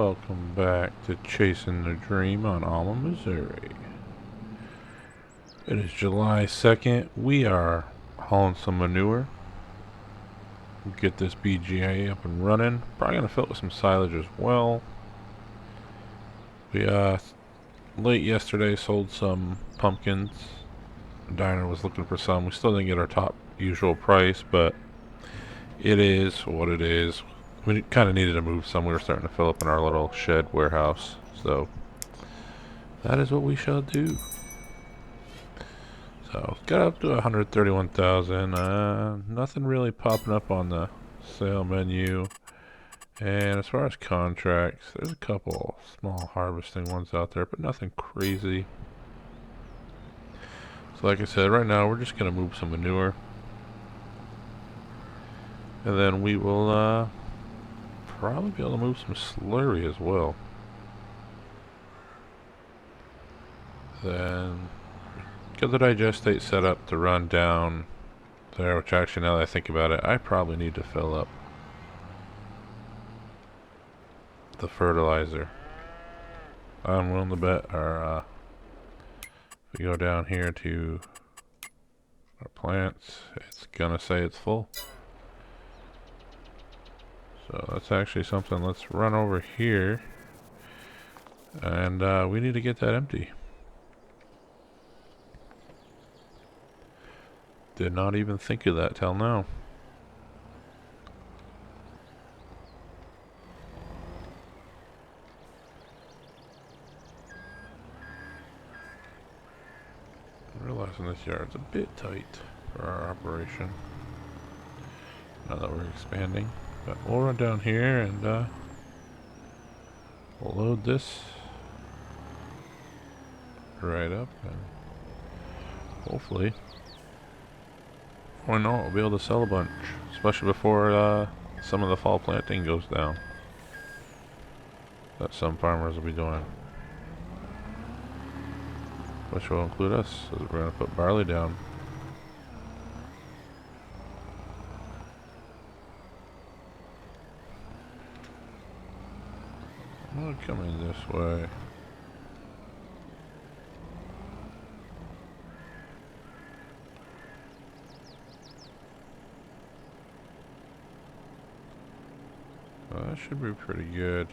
welcome back to Chasing the Dream on Alma, Missouri. It is July 2nd. We are hauling some manure. Get this BGA up and running. Probably going to fill it with some silage as well. We late yesterday sold some pumpkins. The diner was looking for some. We still didn't get our top usual price, but it is what it is. We kind of needed to move some. We were starting to fill up in our little shed warehouse. So that is what we shall do. So got up to 131,000. Nothing really popping up on the sale menu. And as far as contracts, there's a couple small harvesting ones out there, but nothing crazy. So like I said, right now we're just gonna move some manure, and then we will probably be able to move some slurry as well. Then get the digestate set up to run down there, which actually, now that I think about it, I probably need to fill up the fertilizer. I'm willing to bet if we go down here to our plants, it's gonna say it's full. So that's actually something. Let's run over here, and we need to get that empty. Did not even think of that till now. I'm realizing this yard's a bit tight for our operation now that we're expanding. But we'll run down here and we'll load this right up, and hopefully, why not, we'll be able to sell a bunch, especially before some of the fall planting goes down that some farmers will be doing, which will include us, as we're going to put barley down. I'm coming this way. Well, that should be pretty good.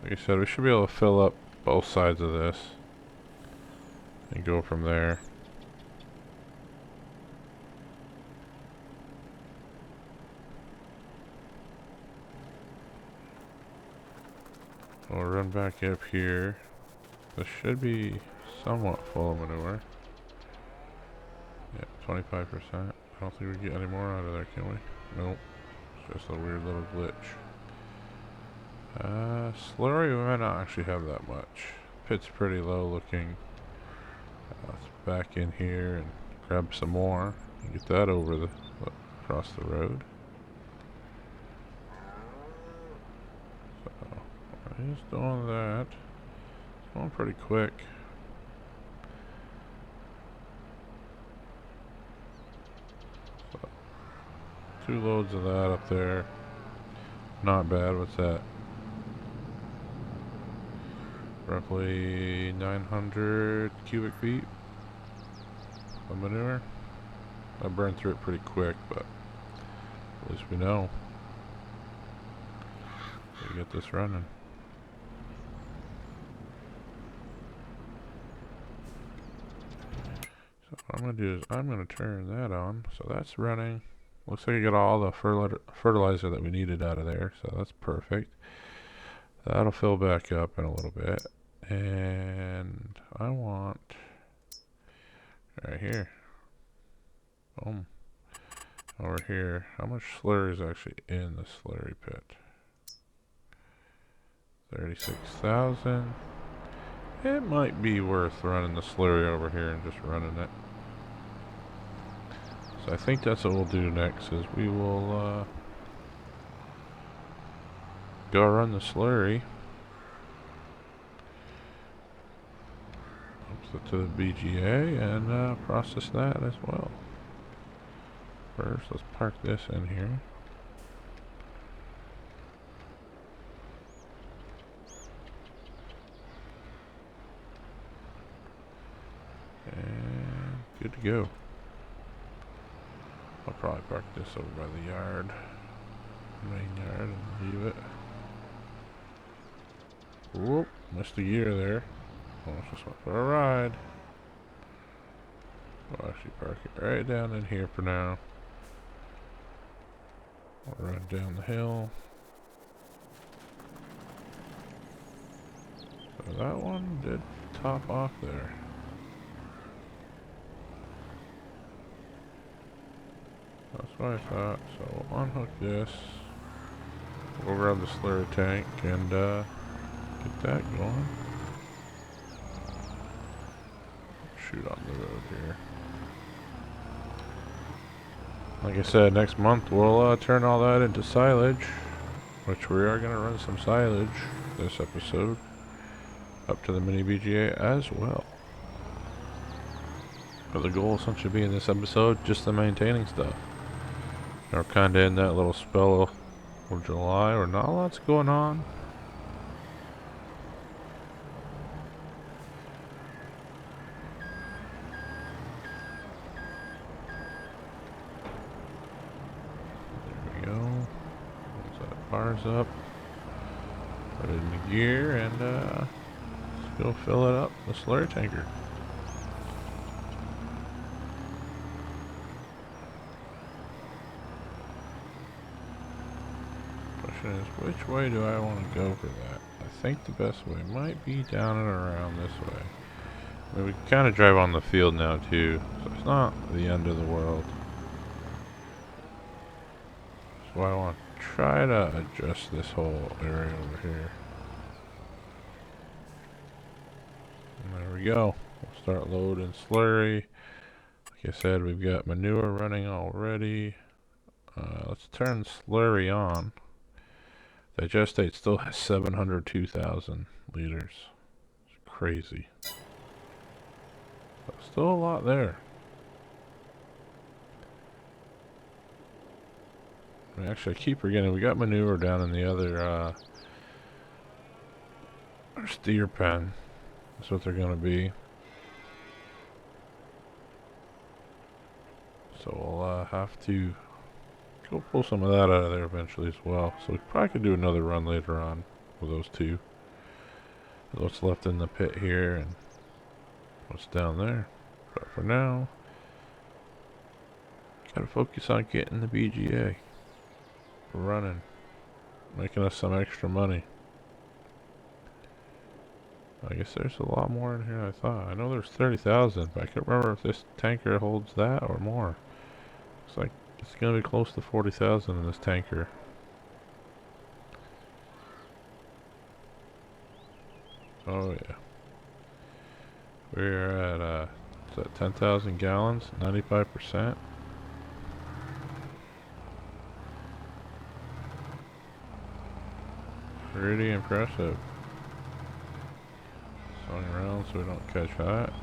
Like I said, we should be able to fill up both sides of this and go from there. We'll run back up here. This should be somewhat full of manure. Yeah, 25%. I don't think we get any more out of there, can we? Nope. It's just a weird little glitch. Slurry, we might not actually have that much. Pit's pretty low looking. Let's back in here and grab some more and get that over across the road. So, just doing that. It's going pretty quick. So, 2 loads of that up there. Not bad. What's that? Roughly 900 cubic feet of manure. I burned through it pretty quick, but at least we know. We get this running. So what I'm going to do is I'm going to turn that on. So that's running. Looks like I got all the fertilizer that we needed out of there, so that's perfect. That'll fill back up in a little bit. And I want right here. Boom. Over here. How much slurry is actually in the slurry pit? 36,000. It might be worth running the slurry over here and just running it. So I think that's what we'll do next, is we will go run the slurry to the BGA and process that as well. First, let's park this in here. And good to go. I'll probably park this over by the yard, main yard, and leave it. Whoop, missed a gear there. Almost just went for a ride. I'll actually park it right down in here for now. I'll run down the hill. So that one did top off there. That's what I thought. So we'll unhook this. We'll grab the slurry tank and get that going. Shoot on the road here. Like I said, next month we'll turn all that into silage, which we are going to run some silage this episode up to the mini BGA as well. But the goal essentially being this episode, just the maintaining stuff. We're kind of in that little spell of July where not a lot's going on. Bars up, put it in the gear, and let's go fill it up, the slurry tanker. Question is, which way do I want to go for that? I think the best way might be down and around this way. I mean, we can kind of drive on the field now too, so it's not the end of the world. So I want to try to adjust this whole area over here. And there we go. We'll start loading slurry. Like I said, we've got manure running already. Let's turn slurry on. Digestate still has 702,000 liters. It's crazy. But still a lot there. Actually, I keep forgetting we got manure down in the other our steer pen. That's what they're going to be. So we'll have to go pull some of that out of there eventually as well. So we probably could do another run later on with those two. What's left in the pit here and what's down there. But for now, gotta focus on getting the BGA running, making us some extra money. I guess there's a lot more in here than I thought. I know there's 30,000, but I can't remember if this tanker holds that or more. Looks like it's gonna be close to 40,000 in this tanker. Oh yeah. We're at is that 10,000 gallons, 95%. Pretty impressive. Swing around so we don't catch that.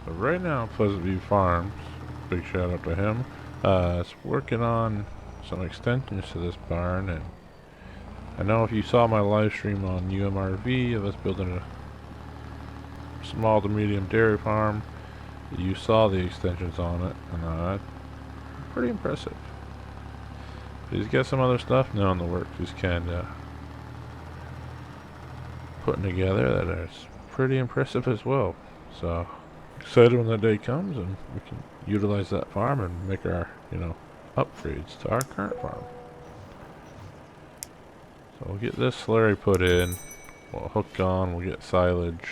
But right now, Pleasant View Farms, big shout out to him, is working on some extensions to this barn. And I know if you saw my live stream on UMRV of us building a small to medium dairy farm, you saw the extensions on it, and pretty impressive. But he's got some other stuff now in the works. He's kind of putting together that is pretty impressive as well. So excited when that day comes and we can utilize that farm and make our, upgrades to our current farm. So we'll get this slurry put in, we'll hook on, we'll get silage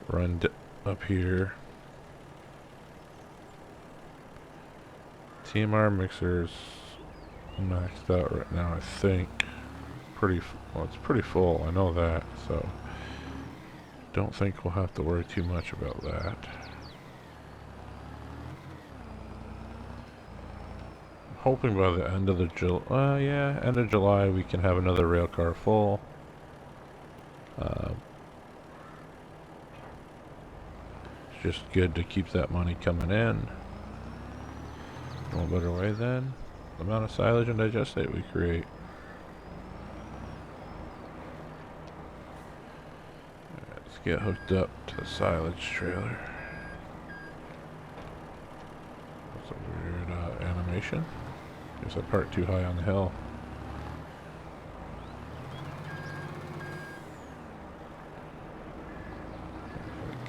run up here. TMR mixer's maxed out right now, I think. Well, it's pretty full, I know that, so don't think we'll have to worry too much about that. I'm hoping by the end of the end of July we can have another rail car full. It's just good to keep that money coming in. No better way than the amount of silage and digestate we create. Get hooked up to The silage trailer. That's a weird animation. Guess I parked too high on the hill.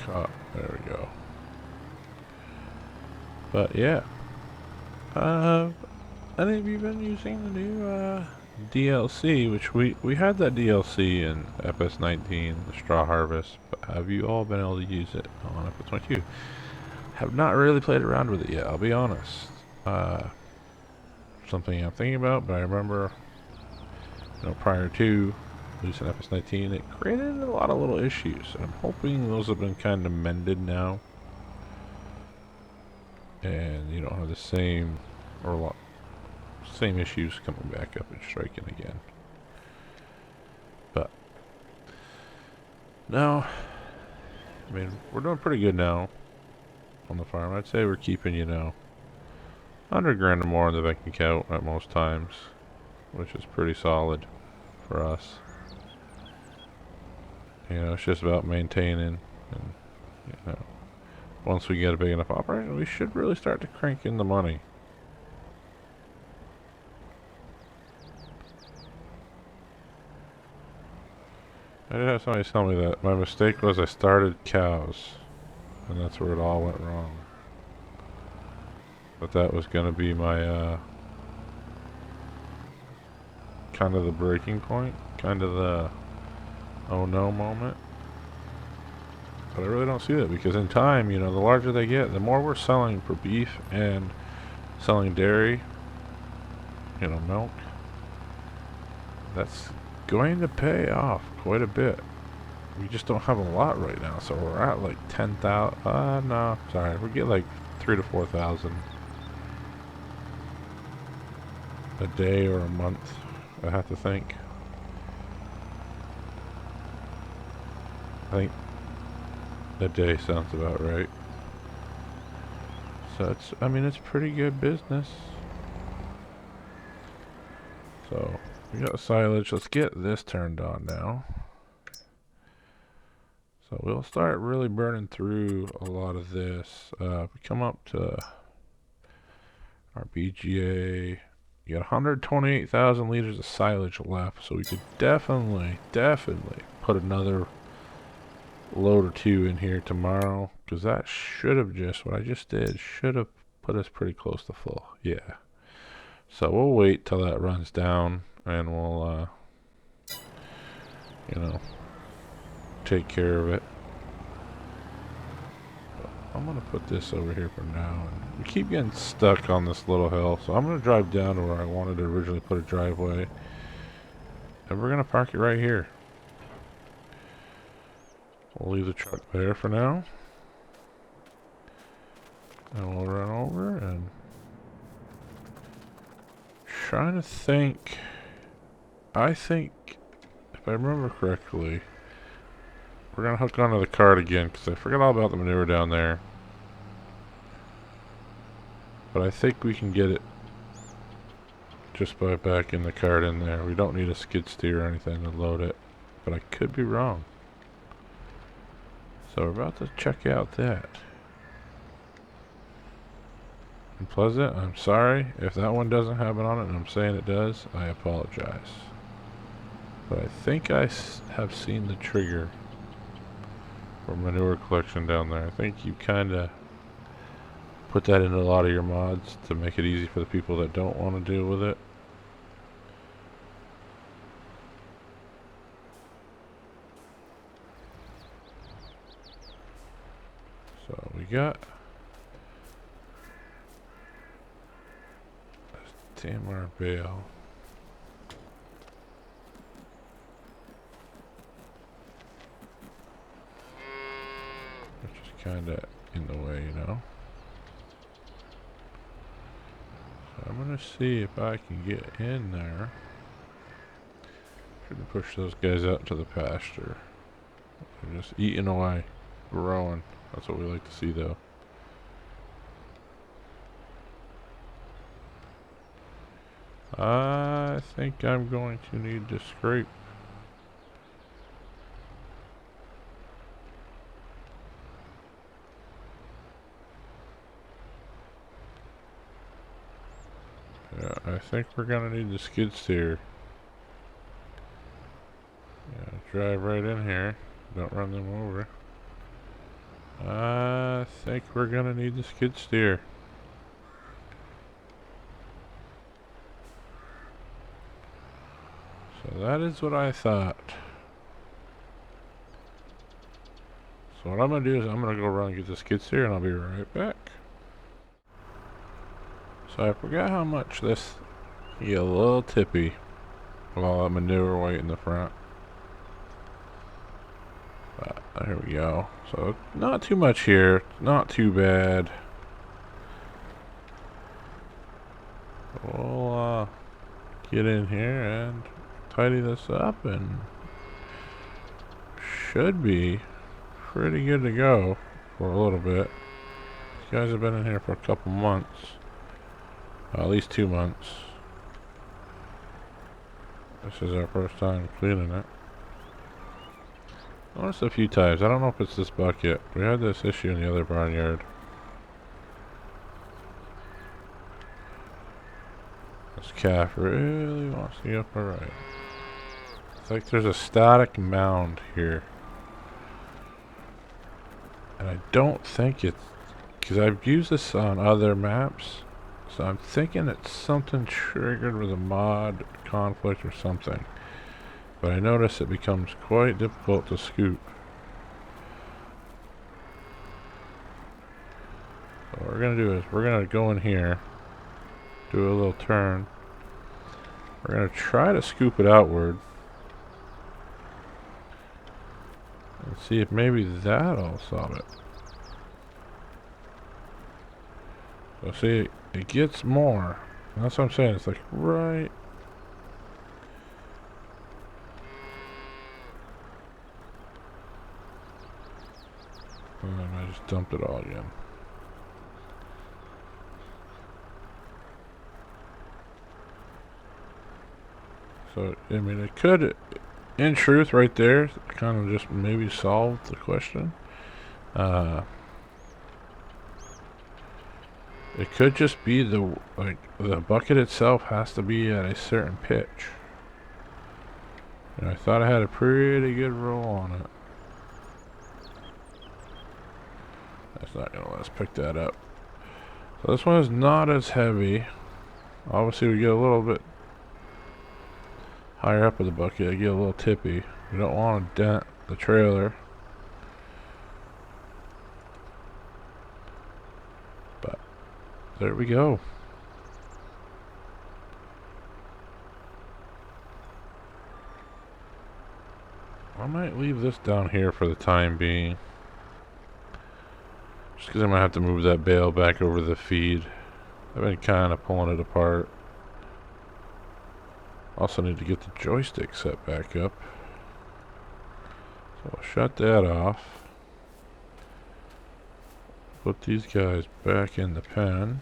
Caught. There we go. But yeah. Any of you been using the new DLC, which we had that DLC in FS19, the Straw Harvest, but have you all been able to use it on FS22? Have not really played around with it yet, I'll be honest. Something I'm thinking about, but I remember, prior to releasing FS19, it created a lot of little issues, and I'm hoping those have been kind of mended now, and you don't have the same issues coming back up and striking again. But no, I mean, we're doing pretty good now on the farm. I'd say we're keeping, $100 grand or more in the bank account at most times, which is pretty solid for us. It's just about maintaining, and once we get a big enough operation, we should really start to crank in the money. I did have somebody tell me that my mistake was I started cows, and that's where it all went wrong. But that was going to be my, kind of the breaking point, kind of the oh no moment. But I really don't see that, because in time, the larger they get, the more we're selling for beef and selling dairy, milk, that's going to pay off quite a bit. We just don't have a lot right now, so we're at like 10,000. No, sorry, we get like 3,000 to 4,000 a day or a month. I have to think. I think a day sounds about right. So it's pretty good business. So we got silage. Let's get this turned on now. So we'll start really burning through a lot of this. We come up to our BGA. You got 128,000 liters of silage left, so we could definitely put another load or two in here tomorrow, because that should have what I just did should have put us pretty close to full. Yeah. So we'll wait till that runs down, and we'll, take care of it. But I'm gonna put this over here for now, and we keep getting stuck on this little hill, so I'm gonna drive down to where I wanted to originally put a driveway, and we're gonna park it right here. We'll leave the truck there for now, and we'll run over and trying to think. I think, if I remember correctly, we're gonna hook onto the cart again, because I forgot all about the manure down there. But I think we can get it just by backing the cart in there. We don't need a skid steer or anything to load it, but I could be wrong. So we're about to check out that. And Pleasant, I'm sorry if that one doesn't have it on it, and I'm saying it does, I apologize. But I think I have seen the trigger for manure collection down there. I think you kind of put that into a lot of your mods to make it easy for the people that don't want to deal with it. So we got this Tamar bale. Which is kind of in the way, So I'm going to see if I can get in there. Try to push those guys out to the pasture. They're just eating away, growing. That's what we like to see, though. I think I'm going to need to scrape I think we're gonna need the skid steer. Yeah, drive right in here. Don't run them over. I think we're gonna need the skid steer. So that is what I thought. So what I'm gonna do is I'm gonna go run and get the skid steer and I'll be right back. So I forgot how much this get a little tippy with all that manure weight in the front. But there we go. So not too much here, not too bad. We'll get in here and tidy this up and should be pretty good to go for a little bit. These guys have been in here for a couple months. At least 2 months. This is our first time cleaning it. I noticed a few times. I don't know if it's this bucket. We had this issue in the other barnyard. This calf really wants to get up alright. It's like there's a static mound here. And I don't think it's... because I've used this on other maps. So I'm thinking it's something triggered with a mod conflict or something. But I notice it becomes quite difficult to scoop. So what we're going to do is we're going to go in here, do a little turn. We're going to try to scoop it outward. And see if maybe that'll solve it. So see, it gets more. That's what I'm saying. It's like right... and then I just dumped it all again. So, I mean, it could, in truth, right there, kind of just maybe solve the question. It could just be the bucket itself has to be at a certain pitch. And I thought I had a pretty good roll on it. That's not gonna let us pick that up. So this one is not as heavy. Obviously we get a little bit higher up with the bucket, I get a little tippy. We don't want to dent the trailer. But there we go. I might leave this down here for the time being. Just because I'm going to have to move that bale back over the feed. I've been kind of pulling it apart. Also need to get the joystick set back up. So I'll shut that off. Put these guys back in the pen.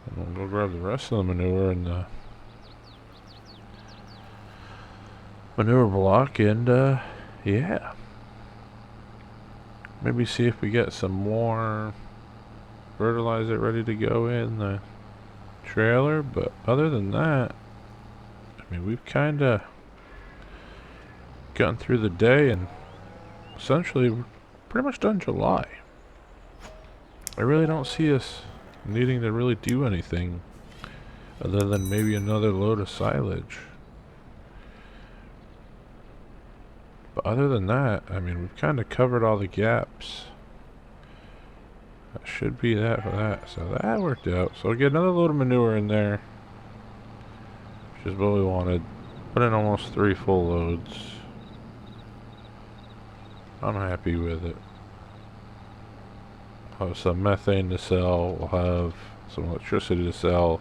And we'll go grab the rest of the manure in the manure block and yeah. Maybe see if we get some more fertilizer ready to go in the trailer, but other than that, I mean, we've kind of gotten through the day and essentially we're pretty much done July. I really don't see us needing to really do anything other than maybe another load of silage. But other than that, I mean, we've kind of covered all the gaps. That should be that for that. So that worked out. So we'll get another load of manure in there, which is what we wanted. Put in almost 3 full loads. I'm happy with it. We'll have some methane to sell. We'll have some electricity to sell.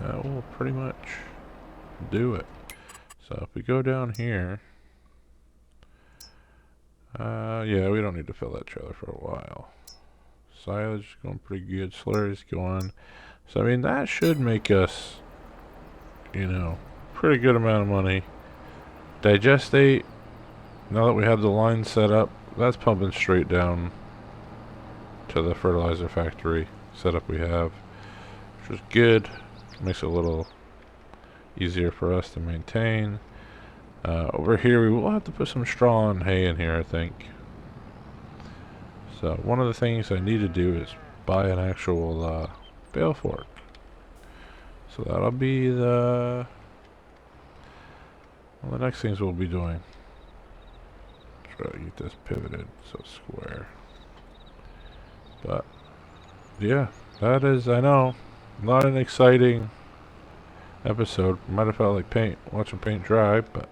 That will pretty much do it. So if we go down here, yeah, we don't need to fill that trailer for a while. Silage is going pretty good. Slurry's going. So I mean, that should make us, you know, pretty good amount of money. Digestate, now that we have the line set up, that's pumping straight down to the fertilizer factory setup we have, which is good. Makes it a little easier for us to maintain. Over here, we will have to put some straw and hay in here, I think. So one of the things I need to do is buy an actual bale fork. So that'll be the next things we'll be doing. Try to get this pivoted so it's square. But yeah, that is, I know, not an exciting episode. Might have felt like watching paint dry, but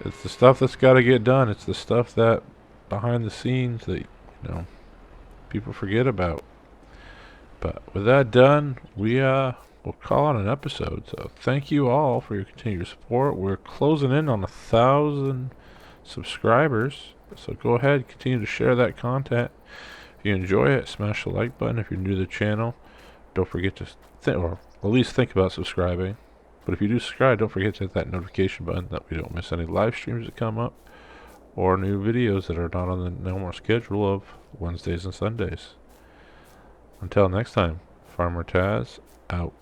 it's the stuff that's got to get done. It's the stuff that behind the scenes that, people forget about. But with that done, we'll call on an episode. So thank you all for your continued support. We're closing in on 1,000 subscribers. So go ahead, continue to share that content. If you enjoy it, smash the like button. If you're new to the channel, don't forget to or at least think about subscribing. But if you do subscribe, don't forget to hit that notification button that we don't miss any live streams that come up or new videos that are not on the normal schedule of Wednesdays and Sundays. Until next time, Farmer Taz out.